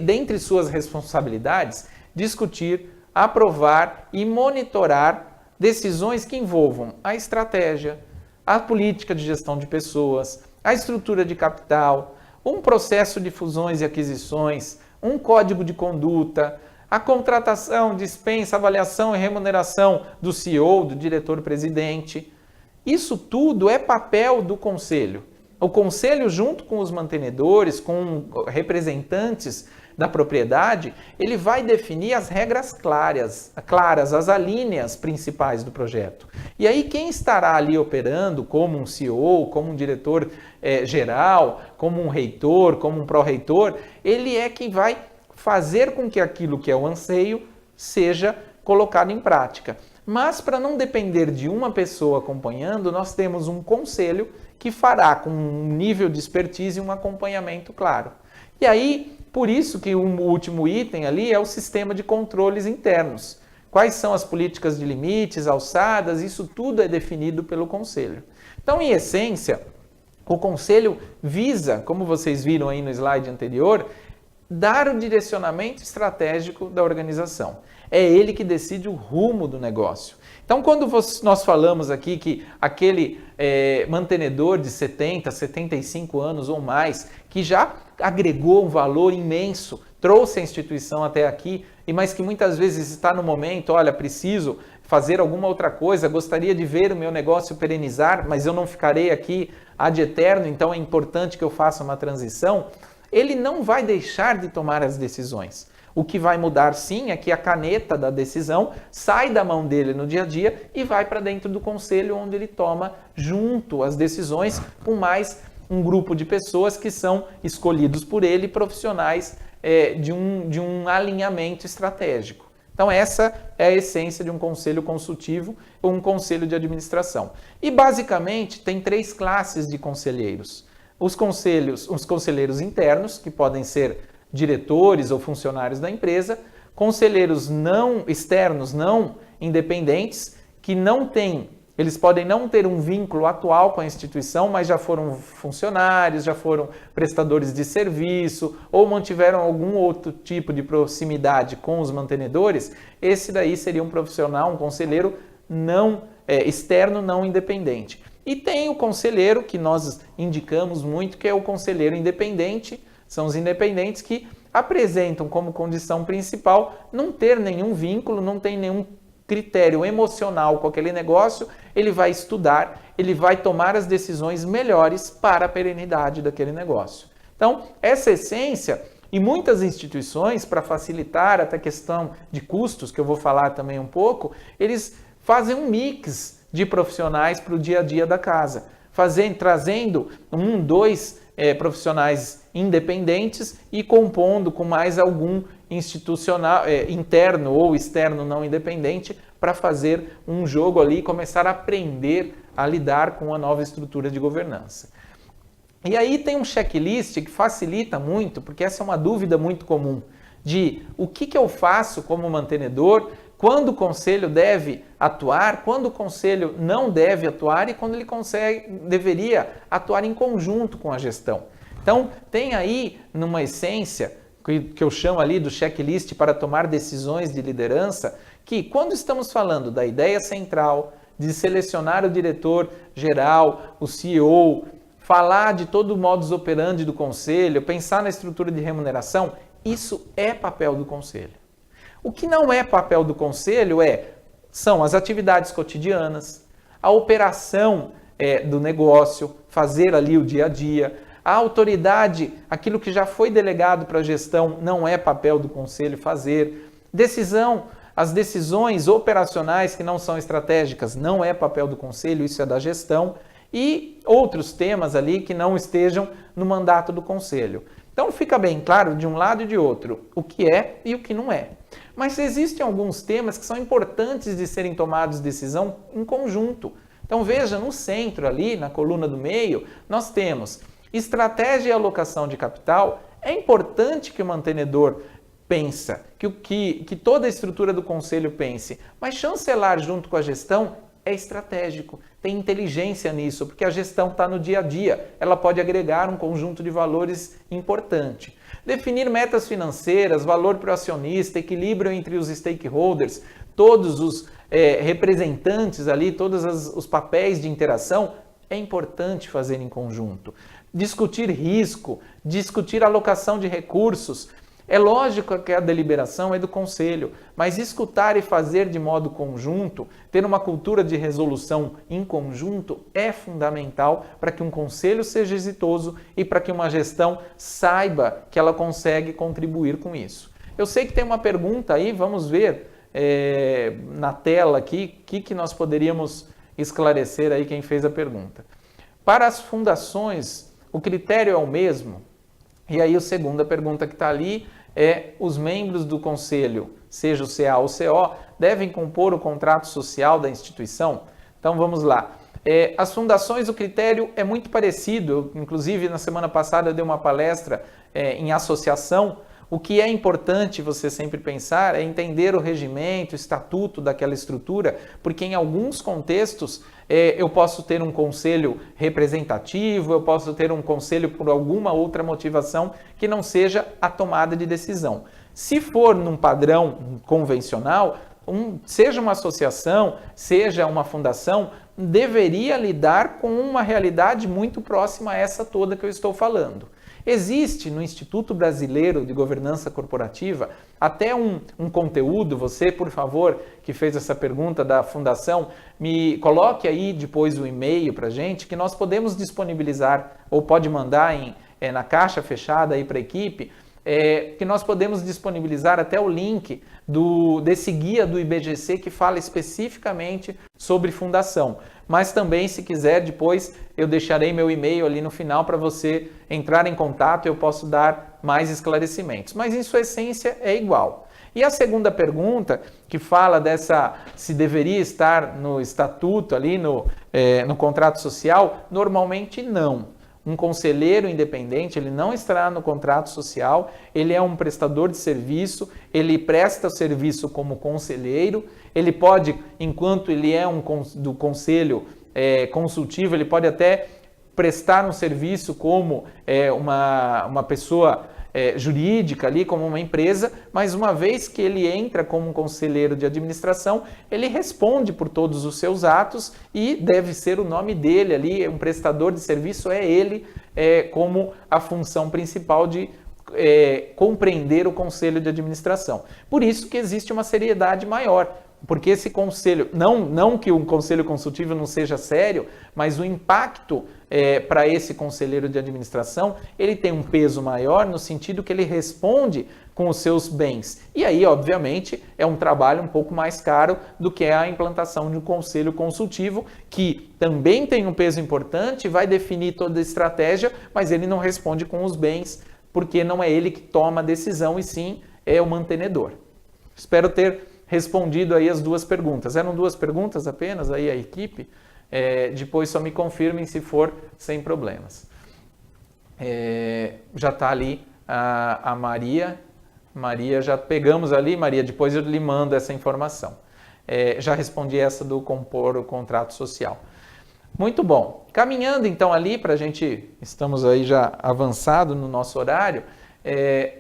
A: dentre suas responsabilidades, discutir, aprovar e monitorar decisões que envolvam a estratégia, a política de gestão de pessoas, a estrutura de capital, um processo de fusões e aquisições, um código de conduta, a contratação, dispensa, avaliação e remuneração do CEO, do diretor-presidente. Isso tudo é papel do conselho. o conselho, junto com os mantenedores, com representantes da propriedade, ele vai definir as regras claras, as alíneas principais do projeto. E aí quem estará ali operando como um CEO, como um diretor geral, como um reitor, como um pró-reitor, ele é quem vai fazer com que aquilo que é o anseio seja colocado em prática. Mas para não depender de uma pessoa acompanhando, nós temos um conselho que fará com um nível de expertise um acompanhamento claro. E aí, por isso que o último item ali é o sistema de controles internos. Quais são as políticas de limites, alçadas, isso tudo é definido pelo conselho. Então, em essência, o conselho visa, como vocês viram aí no slide anterior, dar o direcionamento estratégico da organização. É ele que decide o rumo do negócio. Então, quando nós falamos aqui que aquele mantenedor de 70, 75 anos ou mais, que já agregou um valor imenso, trouxe a instituição até aqui, mas que muitas vezes está no momento, olha, preciso fazer alguma outra coisa, gostaria de ver o meu negócio perenizar, mas eu não ficarei aqui ad eterno, então é importante que eu faça uma transição, ele não vai deixar de tomar as decisões. O que vai mudar sim é que a caneta da decisão sai da mão dele no dia a dia e vai para dentro do conselho, onde ele toma junto as decisões com mais um grupo de pessoas que são escolhidos por ele, profissionais de um alinhamento estratégico. Então essa é a essência de um conselho consultivo ou um conselho de administração. E basicamente tem 3 classes de conselheiros. Os conselheiros internos, que podem ser diretores ou funcionários da empresa, conselheiros não externos, não independentes, que não têm, eles podem não ter um vínculo atual com a instituição, mas já foram funcionários, já foram prestadores de serviço ou mantiveram algum outro tipo de proximidade com os mantenedores. Esse daí seria um profissional, um conselheiro não externo, não independente. E tem o conselheiro que nós indicamos muito, que é o conselheiro independente. São os independentes que apresentam como condição principal não ter nenhum vínculo, não tem nenhum critério emocional com aquele negócio, ele vai estudar, ele vai tomar as decisões melhores para a perenidade daquele negócio. Então, essa essência, e muitas instituições, para facilitar até a questão de custos, que eu vou falar também um pouco, eles fazem um mix de profissionais para o dia a dia da casa, trazendo 1, 2 profissionais independentes e compondo com mais algum institucional interno ou externo não independente para fazer um jogo ali e começar a aprender a lidar com a nova estrutura de governança. E aí tem um checklist que facilita muito, porque essa é uma dúvida muito comum, de o que eu faço como mantenedor, quando o conselho deve atuar, quando o conselho não deve atuar e quando ele deveria atuar em conjunto com a gestão. Então, tem aí, numa essência, que eu chamo ali do checklist para tomar decisões de liderança, que quando estamos falando da ideia central, de selecionar o diretor geral, o CEO, falar de todo o modus operandi do conselho, pensar na estrutura de remuneração, isso é papel do conselho. O que não é papel do conselho são as atividades cotidianas, a operação do negócio, fazer ali o dia a dia, a autoridade, aquilo que já foi delegado para a gestão, não é papel do conselho fazer. As decisões operacionais que não são estratégicas, não é papel do conselho, isso é da gestão. E outros temas ali que não estejam no mandato do conselho. Então fica bem claro de um lado e de outro o que é e o que não é. Mas existem alguns temas que são importantes de serem tomados decisão em conjunto. Então veja, no centro ali, na coluna do meio, nós temos estratégia e alocação de capital. É importante que o mantenedor pensa, que toda a estrutura do conselho pense, mas chancelar junto com a gestão é estratégico, tem inteligência nisso, porque a gestão está no dia a dia, ela pode agregar um conjunto de valores importante. Definir metas financeiras, valor para o acionista, equilíbrio entre os stakeholders, todos os representantes ali, todos os papéis de interação, é importante fazer em conjunto. Discutir risco, discutir alocação de recursos, É lógico que a deliberação é do conselho, mas escutar e fazer de modo conjunto, ter uma cultura de resolução em conjunto é fundamental para que um conselho seja exitoso e para que uma gestão saiba que ela consegue contribuir com isso. Eu sei que tem uma pergunta aí, vamos ver na tela aqui o que nós poderíamos esclarecer aí quem fez a pergunta. Para as fundações, o critério é o mesmo? E aí a segunda pergunta que está ali é: os membros do conselho, seja o CA ou o CO, devem compor o contrato social da instituição? Então vamos lá. As fundações, o critério é muito parecido. Inclusive, na semana passada eu dei uma palestra em associação. O que é importante você sempre pensar é entender o regimento, o estatuto daquela estrutura, porque em alguns contextos eu posso ter um conselho representativo, eu posso ter um conselho por alguma outra motivação que não seja a tomada de decisão. Se for num padrão convencional, seja uma associação, seja uma fundação, deveria lidar com uma realidade muito próxima a essa toda que eu estou falando. Existe no Instituto Brasileiro de Governança Corporativa até um conteúdo. Você, por favor, que fez essa pergunta da fundação, me coloque aí depois o e-mail para a gente, que nós podemos disponibilizar, ou pode mandar na caixa fechada aí para a equipe, que nós podemos disponibilizar até o link desse guia do IBGC que fala especificamente sobre fundação. Mas também, se quiser, depois eu deixarei meu e-mail ali no final para você entrar em contato e eu posso dar mais esclarecimentos. Mas em sua essência é igual. E a segunda pergunta, que fala se deveria estar no estatuto ali, no contrato social, normalmente não. Um conselheiro independente, ele não estará no contrato social, ele é um prestador de serviço, ele presta serviço como conselheiro, ele pode, enquanto ele é do conselho consultivo, ele pode até prestar um serviço como uma pessoa jurídica ali, como uma empresa, mas uma vez que ele entra como um conselheiro de administração, ele responde por todos os seus atos e deve ser o nome dele ali, um prestador de serviço é ele, como a função principal de compreender o conselho de administração. Por isso que existe uma seriedade maior, porque esse conselho, não que um conselho consultivo não seja sério, mas o impacto para esse conselheiro de administração, ele tem um peso maior no sentido que ele responde com os seus bens. E aí, obviamente, é um trabalho um pouco mais caro do que a implantação de um conselho consultivo, que também tem um peso importante, vai definir toda a estratégia, mas ele não responde com os bens, porque não é ele que toma a decisão, e sim é o mantenedor. Espero ter respondido aí as duas perguntas. Eram duas perguntas apenas aí a equipe? Depois só me confirmem se for sem problemas. Já está ali a Maria. Maria, já pegamos ali, Maria, depois eu lhe mando essa informação. Já respondi essa do compor o contrato social. Muito bom. Caminhando então ali para a gente, estamos aí já avançado no nosso horário,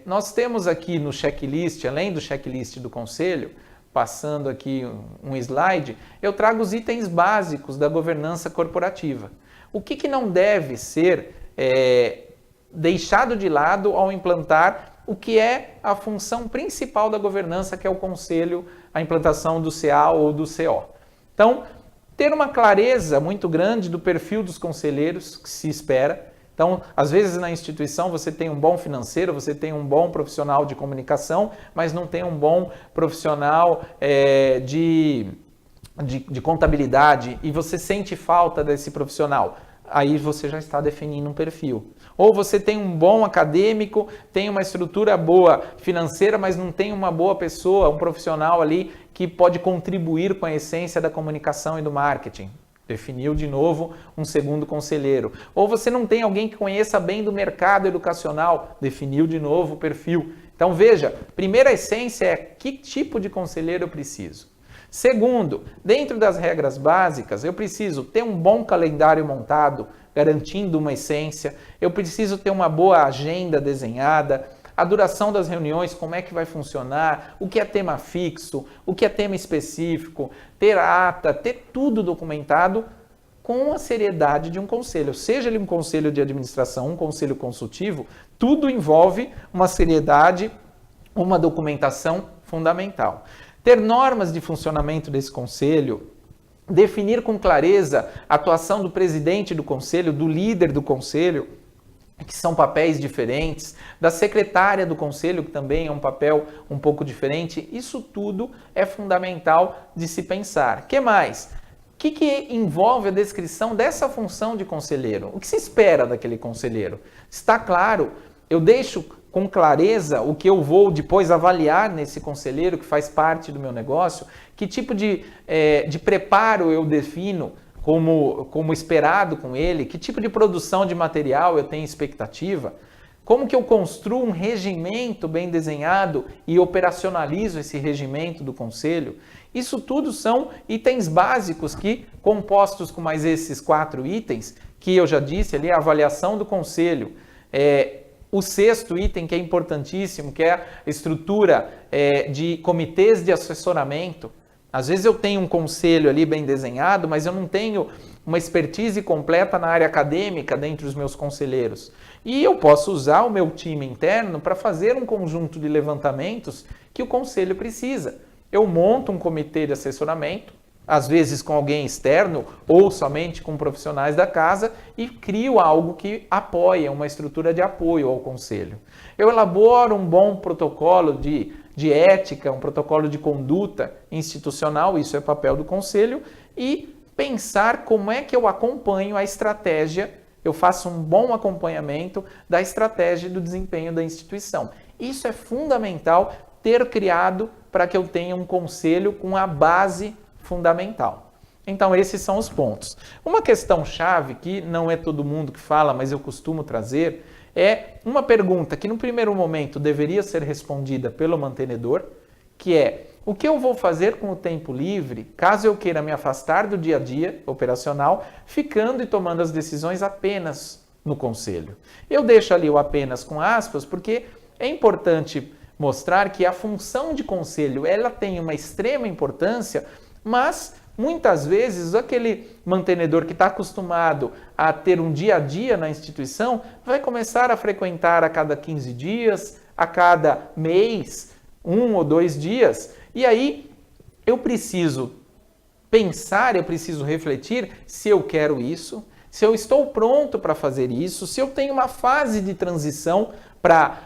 A: nós temos aqui no checklist, além do checklist do conselho, passando aqui um slide, eu trago os itens básicos da governança corporativa. O que não deve ser deixado de lado ao implantar o que é a função principal da governança, que é o conselho, a implantação do CA ou do CO. Então, ter uma clareza muito grande do perfil dos conselheiros que se espera. Então, às vezes na instituição você tem um bom financeiro, você tem um bom profissional de comunicação, mas não tem um bom profissional de contabilidade, e você sente falta desse profissional. Aí você já está definindo um perfil. Ou você tem um bom acadêmico, tem uma estrutura boa financeira, mas não tem uma boa pessoa, um profissional ali que pode contribuir com a essência da comunicação e do marketing. Definiu de novo um segundo conselheiro. Ou você não tem alguém que conheça bem do mercado educacional, definiu de novo o perfil. Então veja, primeira essência é que tipo de conselheiro eu preciso. Segundo, dentro das regras básicas, eu preciso ter um bom calendário montado, garantindo uma essência, eu preciso ter uma boa agenda desenhada, a duração das reuniões, como é que vai funcionar, o que é tema fixo, o que é tema específico, ter ata, ter tudo documentado com a seriedade de um conselho. Seja ele um conselho de administração, um conselho consultivo, tudo envolve uma seriedade uma documentação fundamental. Ter normas de funcionamento desse conselho, definir com clareza a atuação do presidente do conselho, do líder do conselho, que são papéis diferentes, da secretária do conselho, que também é um papel um pouco diferente. Isso tudo é fundamental de se pensar. O que mais? O que envolve a descrição dessa função de conselheiro? O que se espera daquele conselheiro? Está claro, eu deixo com clareza o que eu vou depois avaliar nesse conselheiro que faz parte do meu negócio, que tipo de preparo eu defino como esperado com ele, que tipo de produção de material eu tenho expectativa, como que eu construo um regimento bem desenhado e operacionalizo esse regimento do conselho. Isso tudo são itens básicos que, compostos com mais esses 4 itens, que eu já disse ali, a avaliação do conselho, o 6º item, que é importantíssimo, que é a estrutura de comitês de assessoramento. Às vezes eu tenho um conselho ali bem desenhado, mas eu não tenho uma expertise completa na área acadêmica dentre os meus conselheiros. E eu posso usar o meu time interno para fazer um conjunto de levantamentos que o conselho precisa. Eu monto um comitê de assessoramento, às vezes com alguém externo ou somente com profissionais da casa, e crio algo que apoia, uma estrutura de apoio ao conselho. Eu elaboro um bom protocolo de ética, um protocolo de conduta institucional, isso é papel do conselho, e pensar como é que eu acompanho a estratégia, eu faço um bom acompanhamento da estratégia do desempenho da instituição. Isso é fundamental ter criado para que eu tenha um conselho com a base fundamental. Então, esses são os pontos. Uma questão chave, que não é todo mundo que fala, mas eu costumo trazer, é uma pergunta que no primeiro momento deveria ser respondida pelo mantenedor, que é: o que eu vou fazer com o tempo livre, caso eu queira me afastar do dia a dia operacional, ficando e tomando as decisões apenas no conselho? Eu deixo ali o apenas com aspas, porque é importante mostrar que a função de conselho, ela tem uma extrema importância, mas muitas vezes aquele mantenedor que está acostumado a ter um dia a dia na instituição vai começar a frequentar a cada 15 dias, a cada mês, 1 ou 2 dias. E aí eu preciso pensar, eu preciso refletir se eu quero isso, se eu estou pronto para fazer isso, se eu tenho uma fase de transição para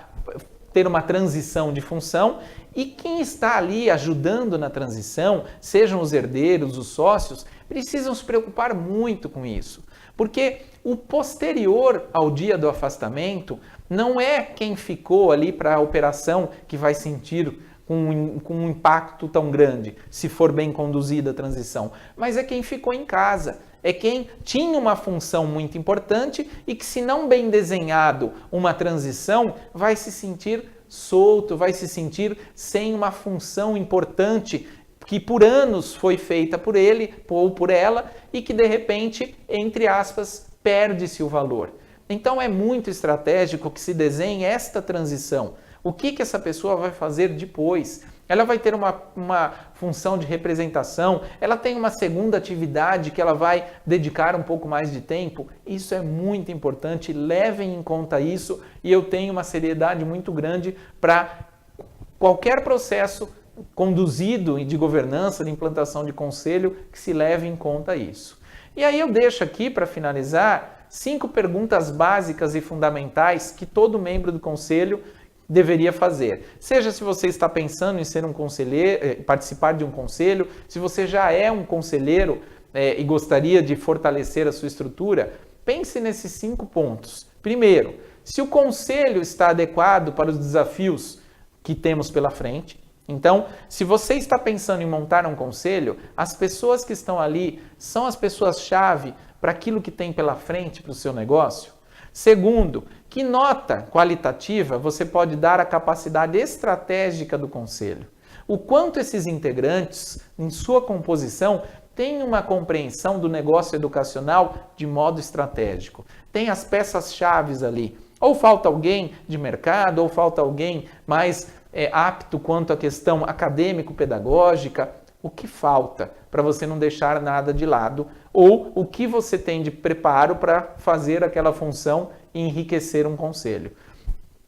A: ter uma transição de função, e quem está ali ajudando na transição, sejam os herdeiros, os sócios, precisam se preocupar muito com isso. Porque o posterior ao dia do afastamento não é quem ficou ali para a operação que vai sentir com um impacto tão grande, se for bem conduzida a transição, mas é quem ficou em casa, é quem tinha uma função muito importante e que, se não bem desenhado uma transição, vai se sentir solto, vai se sentir sem uma função importante que por anos foi feita por ele ou por ela e que de repente, entre aspas, perde-se o valor. Então é muito estratégico que se desenhe esta transição. O que essa pessoa vai fazer depois? Ela vai ter uma função de representação, ela tem uma segunda atividade que ela vai dedicar um pouco mais de tempo. Isso é muito importante, levem em conta isso, e eu tenho uma seriedade muito grande para qualquer processo conduzido de governança, de implantação de conselho, que se leve em conta isso. E aí eu deixo aqui, para finalizar, 5 perguntas básicas e fundamentais que todo membro do conselho deveria fazer. Seja se você está pensando em ser um conselheiro, participar de um conselho, se você já é um conselheiro e gostaria de fortalecer a sua estrutura, pense nesses 5 pontos. Primeiro, se o conselho está adequado para os desafios que temos pela frente. Então, se você está pensando em montar um conselho, as pessoas que estão ali são as pessoas-chave para aquilo que tem pela frente para o seu negócio. Segundo, que nota qualitativa você pode dar à capacidade estratégica do conselho? O quanto esses integrantes, em sua composição, têm uma compreensão do negócio educacional de modo estratégico? Tem as peças-chave ali. Ou falta alguém de mercado, ou falta alguém mais apto quanto à questão acadêmico-pedagógica. O que falta para você não deixar nada de lado? Ou o que você tem de preparo para fazer aquela função e enriquecer um conselho?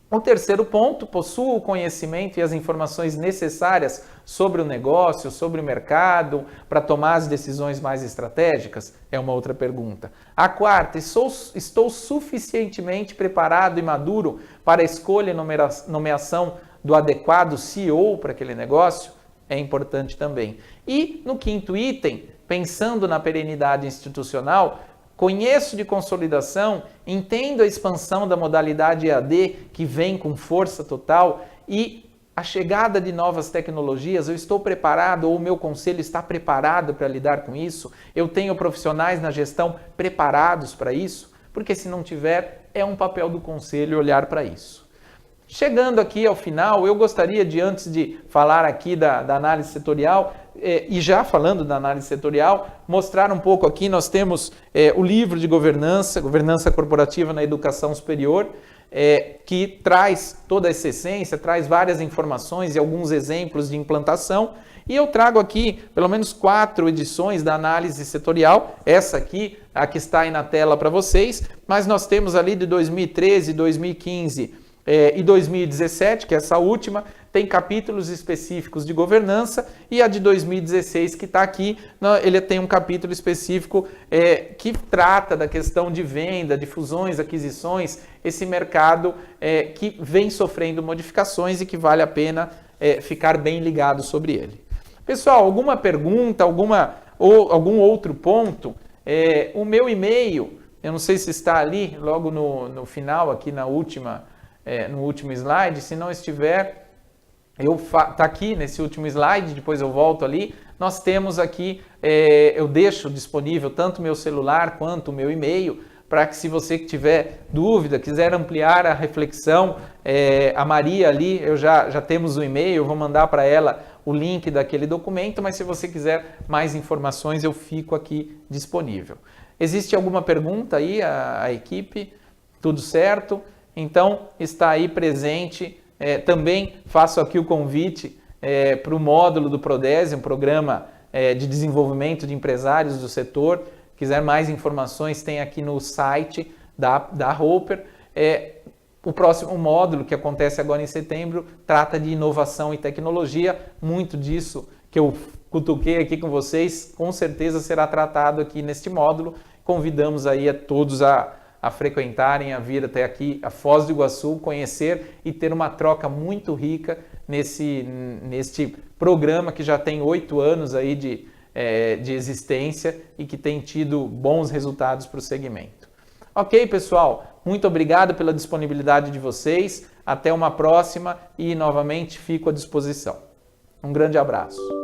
A: O terceiro ponto, possua o conhecimento e as informações necessárias sobre o negócio, sobre o mercado, para tomar as decisões mais estratégicas? É uma outra pergunta. A quarta, estou suficientemente preparado e maduro para a escolha e nomeação do adequado CEO para aquele negócio? É importante também. E no quinto item, pensando na perenidade institucional, conheço de consolidação, entendo a expansão da modalidade EAD que vem com força total e a chegada de novas tecnologias, eu estou preparado ou o meu conselho está preparado para lidar com isso? Eu tenho profissionais na gestão preparados para isso? Porque se não tiver, é um papel do conselho olhar para isso. Chegando aqui ao final, eu gostaria de, antes de falar aqui da análise setorial, e já falando da análise setorial, mostrar um pouco aqui, nós temos o livro de governança corporativa na educação superior, que traz toda essa essência, traz várias informações e alguns exemplos de implantação, e eu trago aqui pelo menos 4 edições da análise setorial, essa aqui, a que está aí na tela para vocês, mas nós temos ali de 2013, 2015, e 2017, que é essa última, tem capítulos específicos de governança, e a de 2016, que está aqui, ele tem um capítulo específico que trata da questão de venda, de fusões, aquisições, esse mercado que vem sofrendo modificações e que vale a pena ficar bem ligado sobre ele. Pessoal, alguma pergunta, algum outro ponto? O meu e-mail, eu não sei se está ali, logo no final, aqui no último slide, se não estiver, tá aqui nesse último slide, depois eu volto ali, nós temos aqui, eu deixo disponível tanto o meu celular quanto o meu e-mail, para que se você tiver dúvida, quiser ampliar a reflexão, a Maria ali, já temos o e-mail, eu vou mandar para ela o link daquele documento, mas se você quiser mais informações, eu fico aqui disponível. Existe alguma pergunta aí, a equipe? Tudo certo? Então, está aí presente. Também faço aqui o convite para o módulo do Prodese, um programa de desenvolvimento de empresários do setor. Quiser mais informações, tem aqui no site da Roper. O próximo módulo, que acontece agora em setembro, trata de inovação e tecnologia. Muito disso que eu cutuquei aqui com vocês, com certeza será tratado aqui neste módulo. Convidamos aí a todos a frequentarem, a vir até aqui, a Foz do Iguaçu, conhecer e ter uma troca muito rica neste programa que já tem 8 anos aí de existência e que tem tido bons resultados para o segmento. Ok, pessoal? Muito obrigado pela disponibilidade de vocês. Até uma próxima e, novamente, fico à disposição. Um grande abraço.